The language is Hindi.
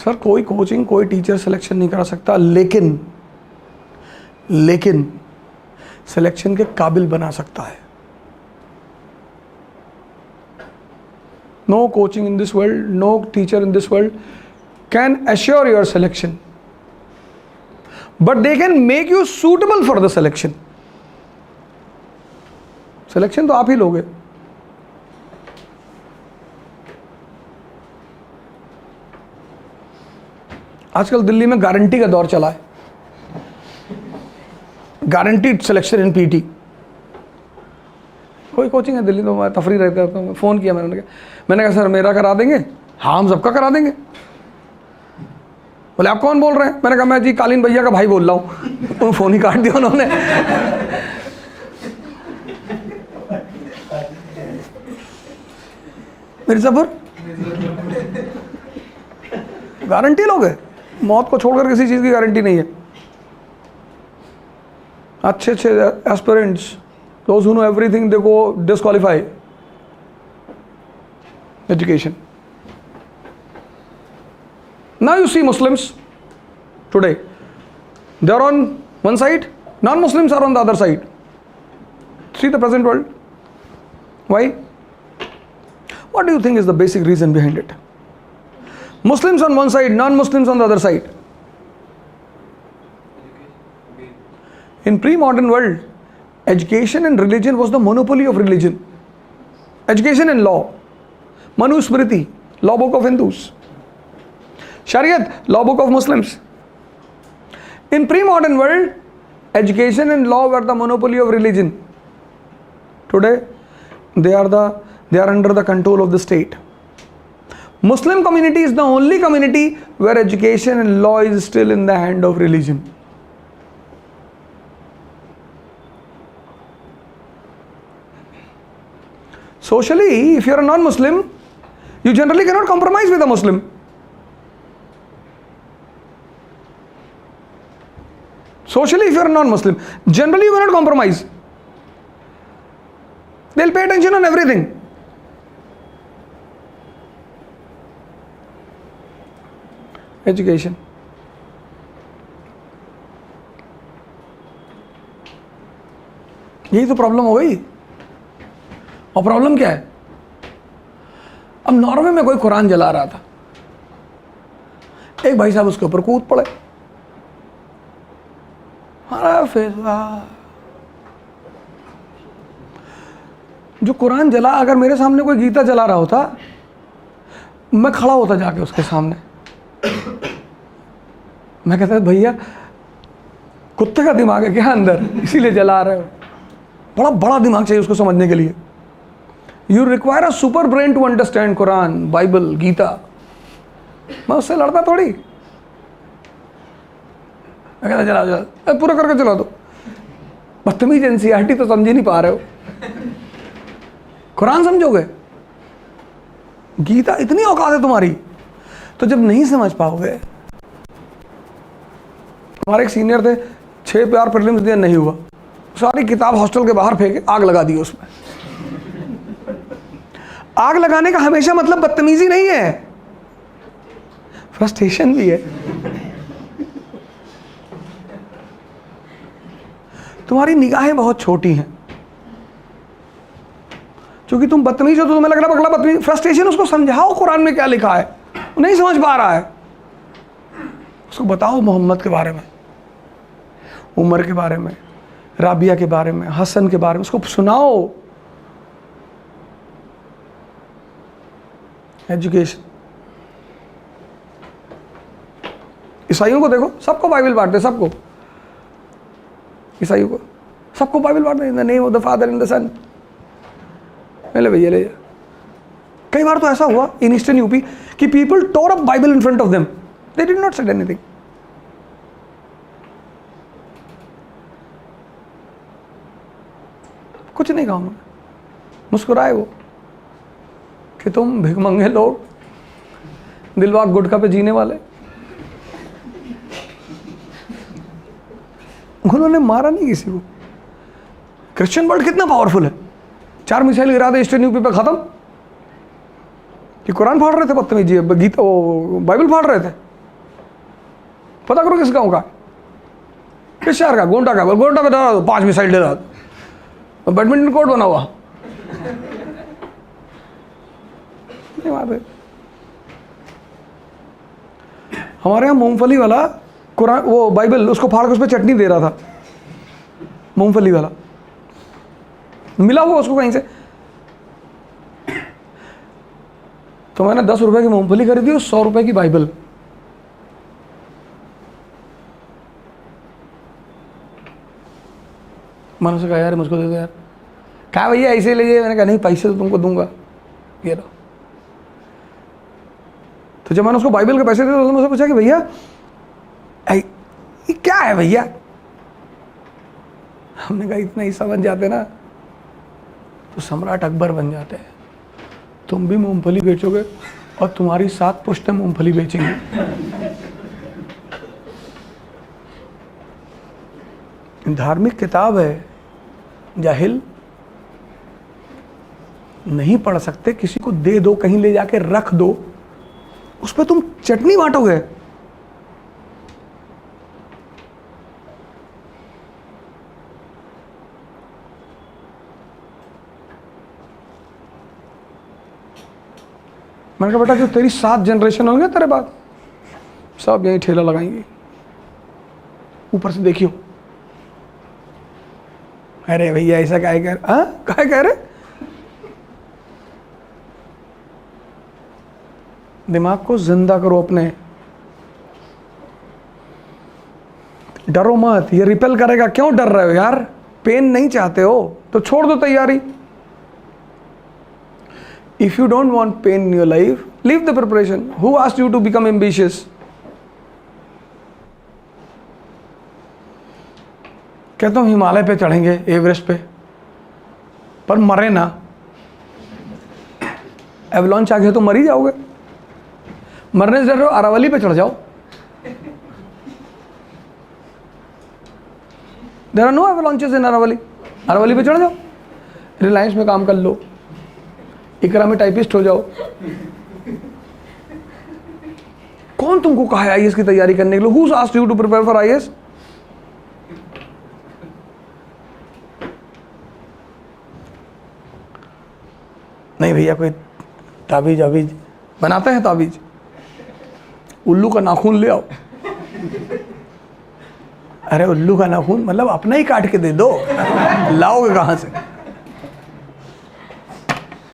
सर कोई कोचिंग कोई टीचर सिलेक्शन नहीं करा सकता, लेकिन सिलेक्शन के काबिल बना सकता है। No coaching in this world, no teacher in this world can assure your selection, but they can make you suitable for the selection. Selection तो आप ही लोगे। आजकल दिल्ली में गारंटी का दौर चला है, गारंटीड सिलेक्शन इन पीटी। कोई कोचिंग है दिल्ली, तो मैं तफरी रहता हूँ, फ़ोन किया मैंने कहा सर मेरा करा देंगे? हाँ हम सबका करा देंगे। बोले आप कौन बोल रहे हैं? मैंने कहा मैं जी कालीन भैया का भाई बोल रहा हूँ। फ़ोन ही काट दिया उन्होंने। मिर्ज़ापुर गारंटी लोगे? मौत को छोड़कर किसी चीज़ की गारंटी नहीं है। अच्छे aspirants, those who know everything, they go disqualify education. Now you see Muslims today, they are on one side, non-Muslims are on the other side. See the present world. Why? What do you think is the basic reason behind it? Muslims on one side, non-Muslims on the other side. In pre-modern world, education and religion was the monopoly of religion. Education and law, Manusmriti, law book of Hindus. Shariat, law book of Muslims. In pre-modern world, education and law were the monopoly of religion. Today, they are under the control of the state. Muslim community is the only community where education and law is still in the hand of religion. Socially, if you are a non-Muslim, you generally cannot compromise with a Muslim. Socially, if you are a non-Muslim, generally you cannot compromise. They'll pay attention on everything. Education. यही तो प्रॉब्लम हो गई। और प्रॉब्लम क्या है? अब नॉर्वे में कोई कुरान जला रहा था, एक भाई साहब उसके ऊपर कूद पड़े। जो कुरान जला, अगर मेरे सामने कोई गीता जला रहा होता, मैं खड़ा होता जाके उसके सामने, मैं कहता भैया कुत्ते का दिमाग है क्या अंदर, इसीलिए जला रहे हो? बड़ा बड़ा दिमाग चाहिए उसको समझने के लिए। You require a super brain to understand Quran, Bible, Gita. मैं उससे लड़ता थोड़ी। मैं कहता चला पूरा करके चला दो। बदतमीज एनसीईआरटी तो समझ ही नहीं पा रहे हो, कुरान समझोगे? गीता इतनी औकात है तुम्हारी, तो जब नहीं समझ पाओगे। हमारे एक सीनियर थे, 6 बार प्रीलिम्स दिया, नहीं हुआ, सारी किताब हॉस्टल के बाहर फेंके, आग लगा दी उसमें। आग लगाने का हमेशा मतलब बदतमीजी नहीं है, फ्रस्ट्रेशन भी है। तुम्हारी निगाहें बहुत छोटी हैं, क्योंकि तुम बदतमीज हो तो तुम्हें लग रहा पकड़ा बदतमीज। फ्रस्ट्रेशन, उसको समझाओ कुरान में क्या लिखा है, वो नहीं समझ पा रहा है। उसको बताओ मोहम्मद के बारे में, उमर के बारे में, राबिया के बारे में, हसन के बारे में, उसको सुनाओ। एजुकेशन। ईसाइयों को देखो, सबको बाइबल बांटते, सबको, ईसाइयों को सबको बाइबल बांटते, in the name of the father and the son. ले भैया ले। कई बार तो ऐसा हुआ इन ईस्टर्न यूपी कि people tore up Bible in front of them, they did not said anything. कुछ नहीं कहा उन्होंने, मुस्कुराए वो कि तुम भिखमंगे लोग, दिलवाग गुटखा पे जीने वाले। उन्होंने मारा नहीं किसी को। क्रिश्चियन वर्ल्ड कितना पावरफुल है, 4 मिसाइल गिरा दे ईस्टर्न यूपी पे, खत्म। कि कुरान फाड़ रहे थे बदतमीजी, गीता वो बाइबल फाड़ रहे थे। पता करो किस गाँव का, किस शहर का, गोंडा का, गोंडा में डाला 5 मिसाइल दे रहा था, बैडमिंटन कोर्ट बना हुआ वहाँ पे। हमारे यहाँ मूंगफली वाला कुरान, वो बाइबल, उसको फाड़ के उस पर चटनी दे रहा था, मूंगफली वाला मिला हुआ उसको कहीं से। तो मैंने 10 रुपए की मूंगफली खरीदी और 100 रुपए की बाइबल। मैंने उसे कहा यार मुझको दे दो यार। कहा भैया ऐसे ही लीजिए। मैंने कहा नहीं, पैसे तो तुमको दूंगा, ये लो। तो जब मैंने उसको बाइबल के पैसे दिए तो मुझसे पूछा कि भैया ये क्या है भैया। हमने कहा इतना हिस्सा बन जाते ना तो सम्राट अकबर बन जाते हैं। तुम भी मूंगफली बेचोगे और तुम्हारी 7 पुश्तें मूंगफली बेचेंगे। धार्मिक किताब है, जाहिल नहीं पढ़ सकते, किसी को दे दो, कहीं ले जाके रख दो, उस पर तुम चटनी बांटोगे। मैंने कहा बेटा जो तेरी 7 जनरेशन होंगे तेरे बाद सब यहीं ठेला लगाएंगे, ऊपर से देखियो। अरे भैया ऐसा क्या कह रहे। दिमाग को जिंदा करो अपने, डरो मत। ये रिपेल करेगा, क्यों डर रहे हो यार। पेन नहीं चाहते हो तो छोड़ दो तैयारी। If you don't want pain in your life, leave the preparation. Who asked you to become ambitious? कहता हूँ हिमालय पे चढ़ेंगे, एवरेस्ट पे, पर मरे ना। एवलॉन्च आ गया तो मर ही जाओगे। मरने से डर रहे हो, अरावली पे चढ़ जाओ। There are no avalanches in Aravalli. Aravalli पे चढ़ जाओ, रिलायंस में काम कर लो, इकरा में टाइपिस्ट हो जाओ। कौन तुमको कहा है आईएएस की तैयारी करने के लिए? Who's asked you to prepare for IAS? नहीं भैया कोई ताबीज अबीज बनाते हैं, ताबीज उल्लू का नाखून ले आओ। अरे उल्लू का नाखून मतलब अपना ही काट के दे दो, लाओगे कहां से।